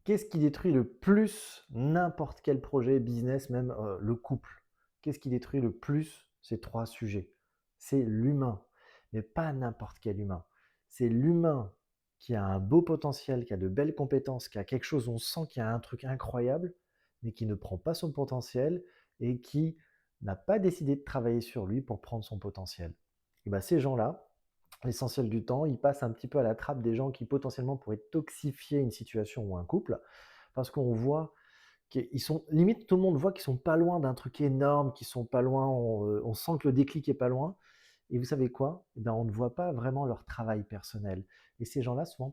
Qu'est-ce qui détruit le plus n'importe quel projet, business, même le couple? Qu'est-ce qui détruit le plus ces trois sujets? C'est l'humain, mais pas n'importe quel humain. C'est l'humain qui a un beau potentiel, qui a de belles compétences, qui a quelque chose, on sent qu'il y a un truc incroyable, mais qui ne prend pas son potentiel et qui n'a pas décidé de travailler sur lui pour prendre son potentiel. Et ben ces gens-là, l'essentiel du temps, ils passent un petit peu à la trappe des gens qui potentiellement pourraient toxifier une situation ou un couple, parce qu'on voit qu'ils sont, limite tout le monde voit qu'ils sont pas loin d'un truc énorme, qu'ils sont pas loin, on sent que le déclic est pas loin. Et vous savez quoi? Eh ben, on ne voit pas vraiment leur travail personnel. Et ces gens-là, souvent,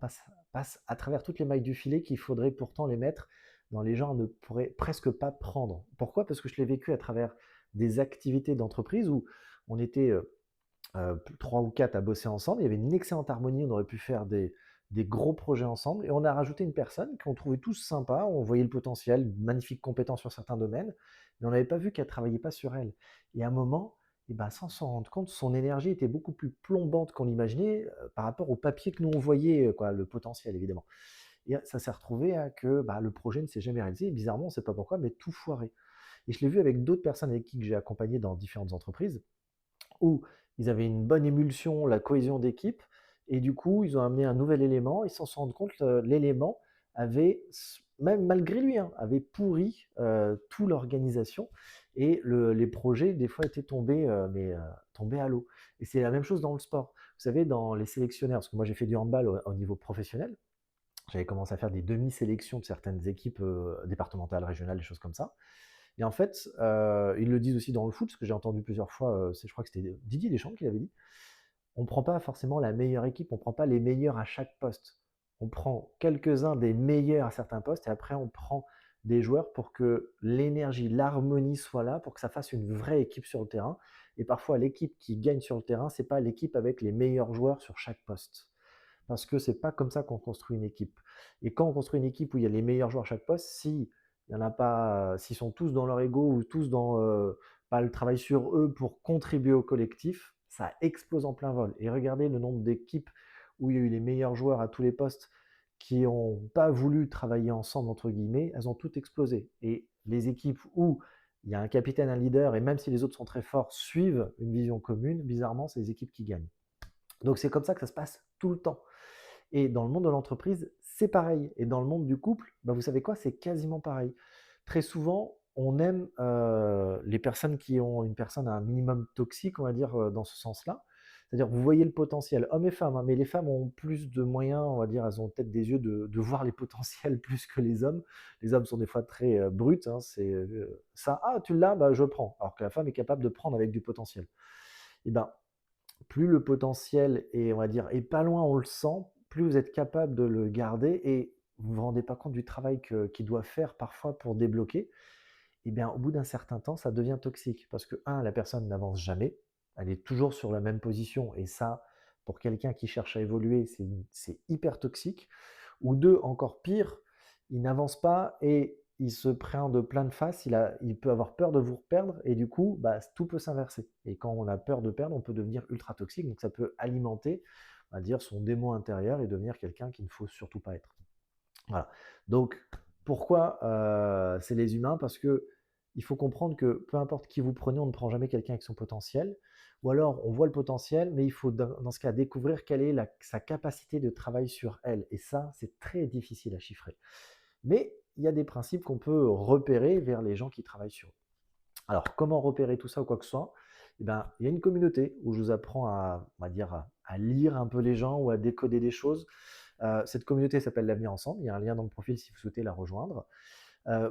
passent à travers toutes les mailles du filet qu'il faudrait pourtant les mettre dans les gens ne pourraient presque pas prendre. Pourquoi? Parce que je l'ai vécu à travers des activités d'entreprise où on était 3 ou 4 à bosser ensemble. Il y avait une excellente harmonie, on aurait pu faire des gros projets ensemble. Et on a rajouté une personne qu'on trouvait tous sympa, on voyait le potentiel, magnifique compétence sur certains domaines, mais on n'avait pas vu qu'elle ne travaillait pas sur elle. Et à un moment, et ben, sans s'en rendre compte, son énergie était beaucoup plus plombante qu'on l'imaginait par rapport au papier que nous on voyait, quoi, le potentiel évidemment. Et ça s'est retrouvé à que bah, le projet ne s'est jamais réalisé. Et bizarrement, on ne sait pas pourquoi, mais tout foiré. Et je l'ai vu avec d'autres personnes avec qui j'ai accompagné dans différentes entreprises où ils avaient une bonne émulsion, la cohésion d'équipe, et du coup, ils ont amené un nouvel élément, ils s'en sont rendus compte que l'élément avait, même malgré lui, hein, avait pourri toute l'organisation, et les projets, des fois, étaient tombés, tombés à l'eau. Et c'est la même chose dans le sport. Vous savez, dans les sélectionnaires, parce que moi j'ai fait du handball au niveau professionnel, j'avais commencé à faire des demi-sélections de certaines équipes départementales, régionales, des choses comme ça. Et en fait, ils le disent aussi dans le foot, ce que j'ai entendu plusieurs fois, je crois que c'était Didier Deschamps qui l'avait dit, on ne prend pas forcément la meilleure équipe, on ne prend pas les meilleurs à chaque poste. On prend quelques-uns des meilleurs à certains postes et après on prend des joueurs pour que l'énergie, l'harmonie soit là, pour que ça fasse une vraie équipe sur le terrain. Et parfois, l'équipe qui gagne sur le terrain, c'est pas l'équipe avec les meilleurs joueurs sur chaque poste. Parce que c'est pas comme ça qu'on construit une équipe. Et quand on construit une équipe où il y a les meilleurs joueurs à chaque poste, si il y en a pas, s'ils sont tous dans leur ego ou tous dans pas le travail sur eux pour contribuer au collectif, ça explose en plein vol. Et regardez le nombre d'équipes où il y a eu les meilleurs joueurs à tous les postes qui n'ont pas voulu travailler ensemble, entre guillemets, elles ont toutes explosé. Et les équipes où il y a un capitaine, un leader, et même si les autres sont très forts, suivent une vision commune, bizarrement, c'est les équipes qui gagnent. Donc c'est comme ça que ça se passe tout le temps. Et dans le monde de l'entreprise, c'est pareil. Et dans le monde du couple, bah, vous savez quoi, c'est quasiment pareil. Très souvent, on aime les personnes qui ont une personne à un minimum toxique, on va dire, dans ce sens-là. C'est-à-dire, vous voyez le potentiel, hommes et femmes, hein, mais les femmes ont plus de moyens, on va dire, elles ont peut-être des yeux de voir les potentiels plus que les hommes. Les hommes sont des fois très bruts, hein, c'est ça, ah, tu l'as, bah, je prends. Alors que la femme est capable de prendre avec du potentiel. Et ben, plus le potentiel est, on va dire, est pas loin, on le sent, plus vous êtes capable de le garder et vous vous rendez pas compte du travail qu'il doit faire parfois pour débloquer. Et bien, au bout d'un certain temps, ça devient toxique parce que, un, la personne n'avance jamais, elle est toujours sur la même position et ça, pour quelqu'un qui cherche à évoluer, c'est hyper toxique. Ou deux, encore pire, il n'avance pas et il se prend de plein de faces, il peut avoir peur de vous perdre et du coup, bah, tout peut s'inverser. Et quand on a peur de perdre, on peut devenir ultra toxique, donc ça peut alimenter, on va dire, son démon intérieur et devenir quelqu'un qu'il ne faut surtout pas être. Voilà. Donc, pourquoi c'est les humains? Parce que il faut comprendre que peu importe qui vous prenez, on ne prend jamais quelqu'un avec son potentiel. Ou alors, on voit le potentiel, mais il faut dans ce cas découvrir quelle est sa capacité de travail sur elle. Et ça, c'est très difficile à chiffrer. Mais il y a des principes qu'on peut repérer vers les gens qui travaillent sur eux. Alors, comment repérer tout ça ou quoi que ce soit? Eh ben, il y a une communauté où je vous apprends on va dire, à lire un peu les gens ou à décoder des choses. Cette communauté s'appelle l'Avenir Ensemble. Il y a un lien dans le profil si vous souhaitez la rejoindre.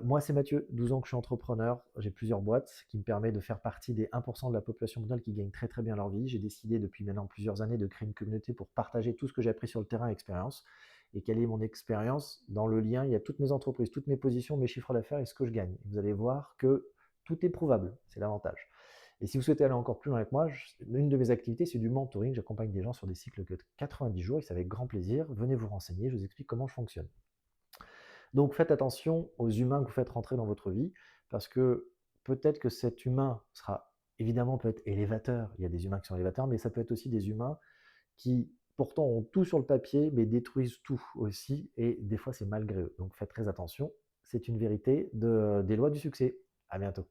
Moi, c'est Mathieu, 12 ans que je suis entrepreneur. J'ai plusieurs boîtes qui me permettent de faire partie des 1% de la population mondiale qui gagnent très très bien leur vie. J'ai décidé depuis maintenant plusieurs années de créer une communauté pour partager tout ce que j'ai appris sur le terrain et expérience. Et quelle est mon expérience? Dans le lien, il y a toutes mes entreprises, toutes mes positions, mes chiffres d'affaires et ce que je gagne. Vous allez voir que tout est prouvable, c'est l'avantage. Et si vous souhaitez aller encore plus loin avec moi, une de mes activités, c'est du mentoring. J'accompagne des gens sur des cycles de 90 jours et c'est avec grand plaisir. Venez vous renseigner, je vous explique comment je fonctionne. Donc faites attention aux humains que vous faites rentrer dans votre vie parce que peut-être que cet humain sera évidemment peut être élévateur. Il y a des humains qui sont élévateurs, mais ça peut être aussi des humains qui pourtant ont tout sur le papier, mais détruisent tout aussi, et des fois c'est malgré eux. Donc faites très attention, c'est une vérité des lois du succès. À bientôt.